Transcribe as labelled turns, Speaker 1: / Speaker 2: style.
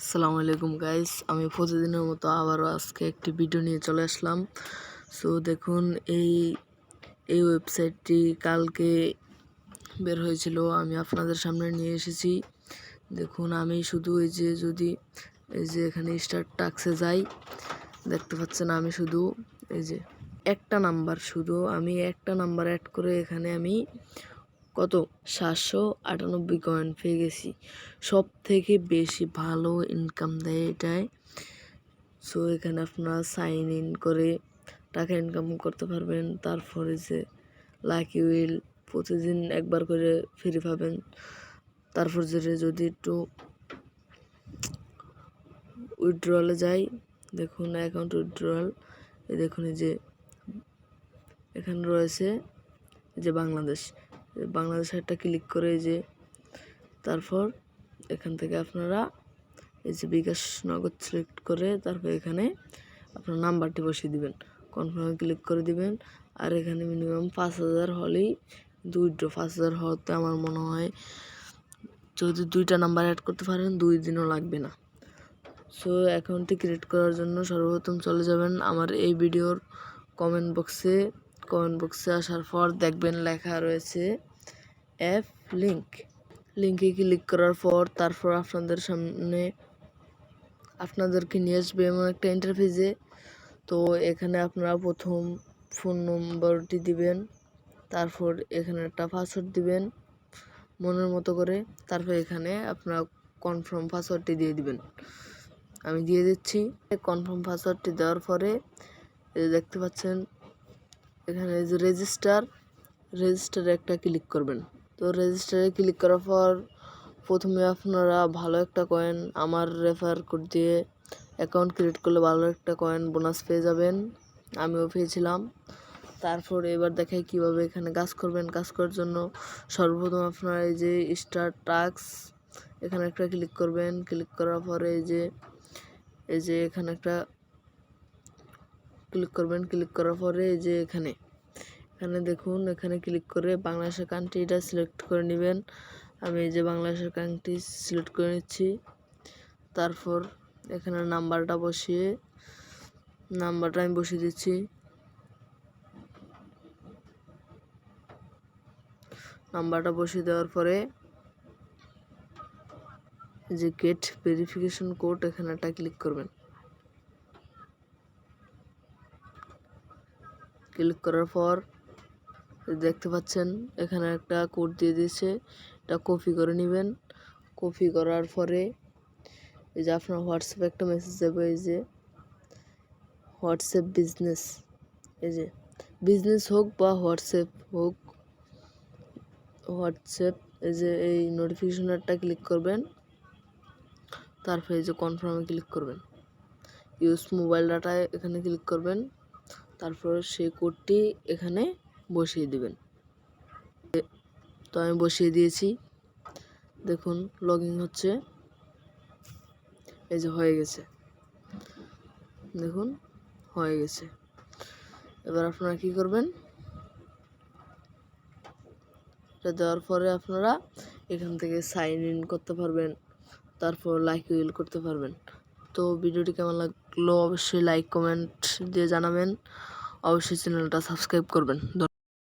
Speaker 1: আসসালামু আলাইকুম গাইস, আমি প্রতিদিনের মতো আবারও আজকে একটি ভিডিও নিয়ে চলে আসলাম। সো দেখুন, এই ওয়েবসাইটটি কালকে বের হয়েছিল, আমি আপনাদের সামনে নিয়ে এসেছি। দেখুন, আমি শুধু এই যে এখানে স্টার্ট টাস্কে যাই, দেখতে পাচ্ছেন আমি শুধু এই যে একটা নাম্বার অ্যাড করে এখানে আমি কত 798 কয়েন পেয়ে গেছি। সব থেকে বেশি ভালো ইনকাম দেয় এটাই। সো এখানে আপনারা সাইন ইন করে টাকা ইনকাম করতে পারবেন। তারপরে যে লাকি উইল প্রতিদিন একবার করে ফ্রি পাবেন। তারপর যদি একটু উইথড্রলে যাই, দেখুন অ্যাকাউন্ট উইথড্রল, দেখুন এই যে এখানে রয়েছে যে বাংলাদেশ একটা ক্লিক করে তারপর এখান থেকে আপনারা এই যে বিকাশ নগদ সিলেক্ট করে তারপর এখানে আপনার নাম্বারটি বসিয়ে দিবেন, কনফার্মে ক্লিক করে দিবেন। আর এখানে মিনিমাম 5,000 হলেই উইথড্র। 5,000 হতে আমার মনে হয় যদি 2টা নাম্বার অ্যাড করতে পারেন 2 দিনও লাগবে না। সো অ্যাকাউন্টটি ক্রিয়েট করার জন্য সর্বপ্রথম চলে যাবেন আমার এই ভিডিওর কমেন্ট বক্সে আসার পর দেখবেন লেখা রয়েছে অ্যাপ লিঙ্কে ক্লিক করার পর তারপর আপনাদেরকে নিয়ে আসবে এমন একটা ইন্টারফেসে। তো এখানে আপনারা প্রথম ফোন নম্বরটি দিবেন, তারপর এখানে একটা পাসওয়ার্ড দিবেন মনের মতো করে, তারপর এখানে আপনারা কনফার্ম পাসওয়ার্ডটি দিয়ে দিবেন। আমি দিয়ে দিচ্ছি। কনফার্ম পাসওয়ার্ডটি দেওয়ার পরে দেখতে পাচ্ছেন এখানে যে রেজিস্টারে একটা ক্লিক করবেন। তো রেজিস্টারে ক্লিক করার পর প্রথমে আপনারা ভালো একটা কয়েন আমার রেফার কোড দিয়ে অ্যাকাউন্ট ক্রিয়েট করলে ভালো একটা কয়েন বোনাস পেয়ে যাবেন। আমিও পেয়েছিলাম। তারপর এবার দেখাই কিভাবে এখানে কাজ করবেন। কাজ করার জন্য সর্বপ্রথম আপনারা এই যে স্টার্ট টাস্ক এখানে একটা ক্লিক করবেন। ক্লিক করার পরে এই যে এখানে একটা ক্লিক করবেন। ক্লিক করার পরে এই যে এখানে দেখুন, এখানে ক্লিক করে বাংলাদেশের কান্ট্রিটা সিলেক্ট করে নেবেন। আমি এই যে বাংলাদেশের কান্ট্রি সিলেক্ট করে নিচ্ছি। তারপর এখানে নাম্বারটা আমি বসিয়ে দিচ্ছি। নাম্বারটা বসিয়ে দেওয়ার পরে যে গেট ভেরিফিকেশন কোড এখানে একটা ক্লিক করবেন। ক্লিক করার পর দেখতে পাচ্ছেন এখানে একটা কোড দিয়ে দিয়েছে, এটা কপি করে নেবেন। কপি করার পরে এই যে আপনার হোয়াটসঅ্যাপে একটা মেসেজ যাবে, এই যে হোয়াটসঅ্যাপ বিজনেস, এই যে বিজনেস হোক বা হোয়াটসঅ্যাপ হোক, এই যে এই নোটিফিকেশনটা ক্লিক করবেন। তারপরে এই যে কনফার্মে ক্লিক করবেন। ইউজ মোবাইল ডাটা এখানে ক্লিক করবেন। তারপর সেই কোডটি এখানে বসিয়ে দিবেন। তো আমি বসিয়ে দিয়েছি। দেখুন লগইন হচ্ছে, এই যে হয়ে গেছে, দেখুন হয়ে গেছে। এবার আপনারা কি করবেন, এটা দেওয়ার পরে আপনারা এখান থেকে সাইন ইন করতে পারবেন, তারপর লাইক উইল করতে পারবেন। তো ভিডিওটি কেমন লাগলো অবশ্যই লাইক কমেন্ট দিয়ে জানাবেন, অবশ্যই চ্যানেলটা সাবস্ক্রাইব করবেন।